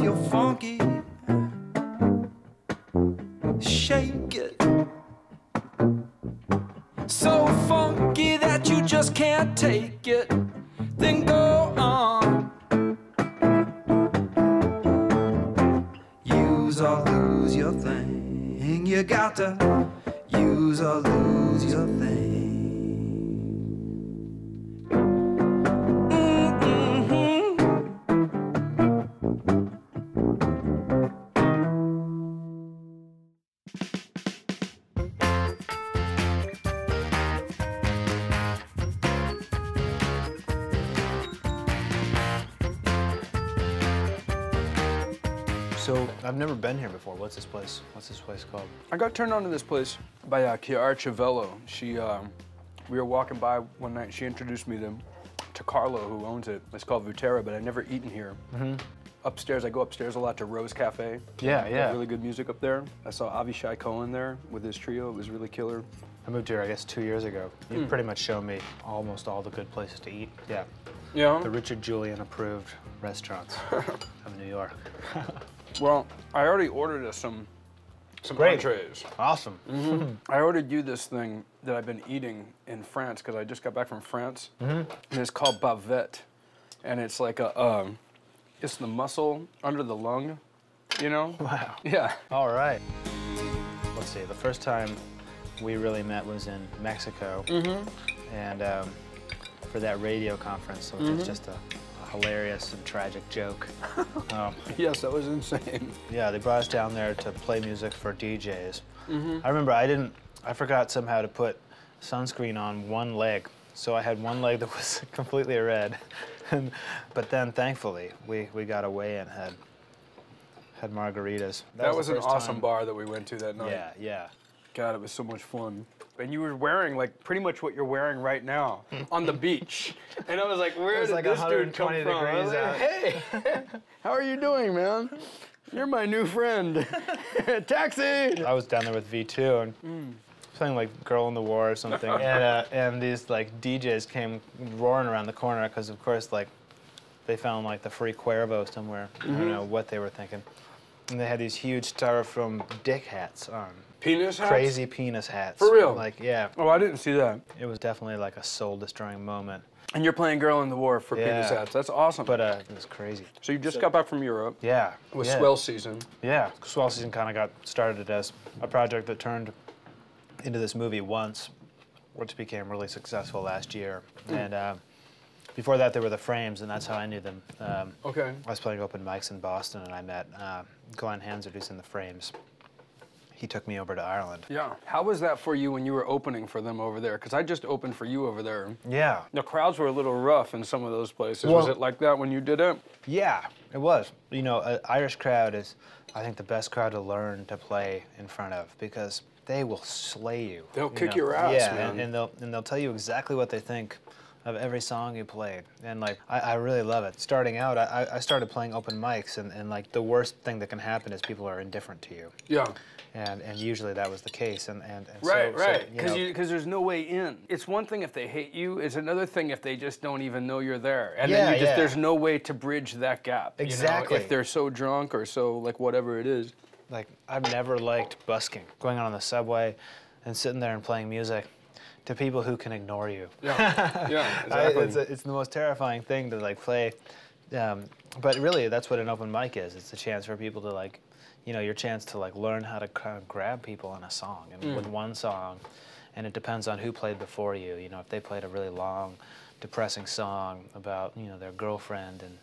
if you're funky, shake it. So funky that you just can't take it, then go on. Use or lose your thing. You got to use or lose your thing. So I've never been here before. What's this place? What's this place called? I got turned on to this place by Chiara Ciavello. We were walking by one night. She introduced me to Carlo, who owns it. It's called Vutera, but I'd never eaten here. Upstairs, I go upstairs a lot to Rose Cafe. Yeah, yeah. Really good music up there. I saw Avishai Cohen there with his trio. It was really killer. I moved here, I guess, 2 years ago. You've pretty much shown me almost all the good places to eat. Yeah. Yeah. The Richard Julian approved restaurants of New York. Well, I already ordered us some Great. entrees. Awesome. I ordered you this thing that I've been eating in France because I just got back from France, and it's called bavette, and it's like it's the muscle under the lung, you know? Wow. Yeah. All right. Let's see, the first time we really met was in Mexico, and for that radio conference, which is just a hilarious and tragic joke. Yes, that was insane. Yeah, they brought us down there to play music for DJs. I remember I forgot somehow to put sunscreen on one leg, so I had one leg that was completely red. But then, thankfully, we got away and had margaritas. That was an awesome time. bar that we went to that night. Yeah, yeah. God, it was so much fun. And you were wearing like pretty much what you're wearing right now on the beach. And I was like, where did like this dude come 120 from? I was degrees like, hey, how are you doing, man? You're my new friend. Taxi! I was down there with V2 and playing like Girl in the War or something. And these like DJs came roaring around the corner because of course like they found like the free Cuervo somewhere. I don't know what they were thinking. And they had these huge styrofoam dick hats on. Penis hats? Crazy penis hats. For real? Like, yeah. Oh, I didn't see that. It was definitely like a soul-destroying moment. And you're playing Girl in the War for penis hats. That's awesome. But it was crazy. So you just got back from Europe. Yeah. It was yeah. swell season. Yeah. Swell season kind of got started as a project that turned into this movie Once, which became really successful last year. And before that, there were the Frames, and that's how I knew them. Okay. I was playing open mics in Boston, and I met Glenn Hansard, who's in the Frames. He took me over to Ireland. Yeah. How was that for you when you were opening for them over there? Because I just opened for you over there. Yeah. The crowds were a little rough in some of those places. Well, was it like that when you did it? Yeah, it was. You know, an Irish crowd is, I think, the best crowd to learn to play in front of because they will slay you. They'll kick your ass, man. And they'll tell you exactly what they think of every song you played. And like, I really love it. Starting out, I started playing open mics, and like the worst thing that can happen is people are indifferent to you. Yeah. And usually that was the case. And right, so, right. So, Because there's no way in. It's one thing if they hate you. It's another thing if they just don't even know you're there. And then there's no way to bridge that gap. Exactly. You know? If they're so drunk or so like whatever it is. Like, I've never liked busking. Going on the subway and sitting there and playing music to people who can ignore you. Yeah, yeah, exactly. It's the most terrifying thing to like play. But really, that's what an open mic is. It's a chance for people to like, you know, your chance to like learn how to kind of grab people in a song and with one song. And it depends on who played before you. You know, if they played a really long, depressing song about, you know, their girlfriend and,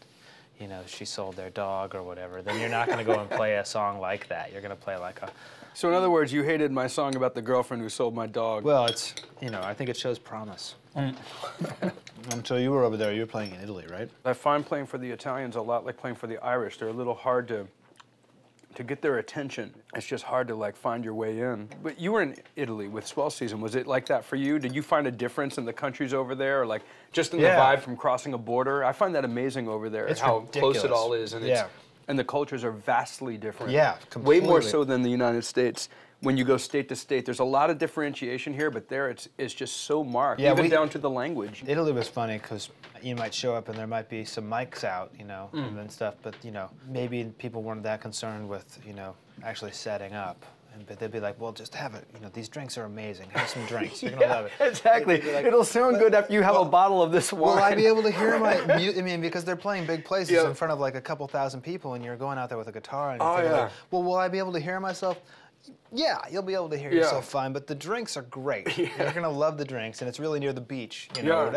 you know, she sold their dog or whatever, then you're not going to go and play a song like that. You're going to play like a... So in other words, you hated my song about the girlfriend who sold my dog. Well, it's, you know, I think it shows promise. So you were over there, you were playing in Italy, right? I find playing for the Italians a lot like playing for the Irish. They're a little hard to get their attention. It's just hard to like find your way in. But you were in Italy with swell season. Was it like that for you? Did you find a difference in the countries over there, or like just in the vibe from crossing a border? I find that amazing over there. It's how ridiculous. close it all is, and and the cultures are vastly different. Yeah, completely. Way more so than the United States. when you go state to state. There's a lot of differentiation here, but there it's just so marked, Yeah, even down to the language. Italy was funny because you might show up and there might be some mics out, you know, and then stuff, but, you know, maybe people weren't that concerned with, you know, actually setting up. But they'd be like, well, just have it. You know, these drinks are amazing. Have some drinks. You're going to love it. Exactly. Like, it'll sound good after you have a bottle of this wine. Will I be able to hear my music? I mean, because they're playing big places in front of like a couple thousand people, and you're going out there with a guitar. And like, well, will I be able to hear myself? Yeah, you'll be able to hear yourself fine, but the drinks are great. You're gonna love the drinks, and it's really near the beach, you know.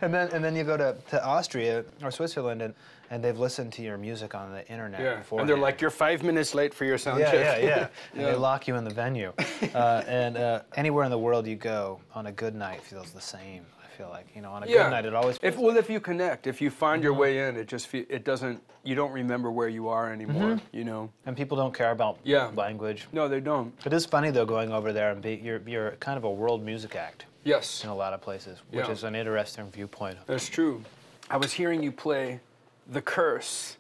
and then you go to Austria or Switzerland, and they've listened to your music on the internet before. And they're like, you're 5 minutes late for your sound check. Yeah. And they lock you in the venue. And anywhere in the world you go, on a good night feels the same. I feel like, you know, on a good night it always feels if you connect, if you find your way in, it doesn't, you don't remember where you are anymore, you know. And people don't care about language. No, they don't. It is funny though, going over there and you're kind of a world music act. Yes. In a lot of places, which is an interesting viewpoint. That's true. I was hearing you play The Curse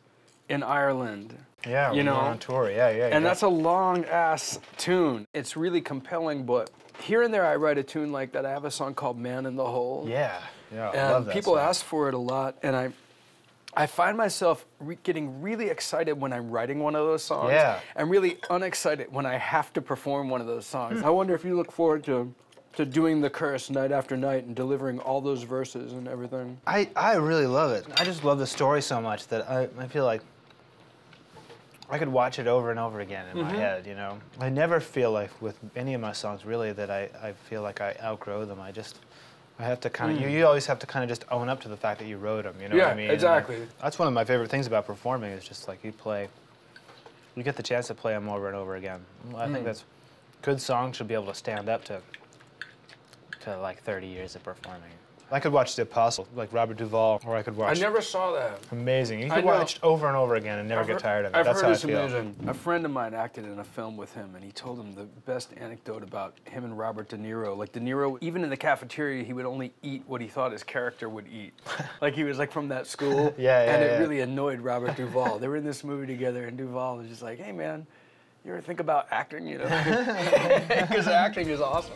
in Ireland. Yeah, you know, on tour. Yeah. And that's a long ass tune. It's really compelling, but here and there I write a tune like that. I have a song called Man in the Hole. Yeah. And I love that people song. ask for it a lot, and I find myself getting really excited when I'm writing one of those songs. Yeah. And really unexcited when I have to perform one of those songs. I wonder if you look forward to doing The Curse night after night and delivering all those verses and everything. I really love it. I just love the story so much that I feel like I could watch it over and over again in my head, you know. I never feel like with any of my songs really that I feel like I outgrow them. I have to kind of, you always have to kind of just own up to the fact that you wrote them, you know what I mean? Exactly. That's one of my favorite things about performing is just like you get the chance to play them over and over again. I think that's, good songs should be able to stand up to like 30 years of performing. I could watch The Apostle, like Robert Duvall, or I could watch... I never saw that. Amazing. You could watch it over and over again and never get tired of it. I've That's heard how it's I feel. amazing. A friend of mine acted in a film with him, and he told him the best anecdote about him and Robert De Niro. Like, De Niro, even in the cafeteria, he would only eat what he thought his character would eat. Like, he was, like, from that school. And it really annoyed Robert Duvall. They were in this movie together, and Duvall was just like, hey, man, you ever think about acting, you know? Because acting is awesome.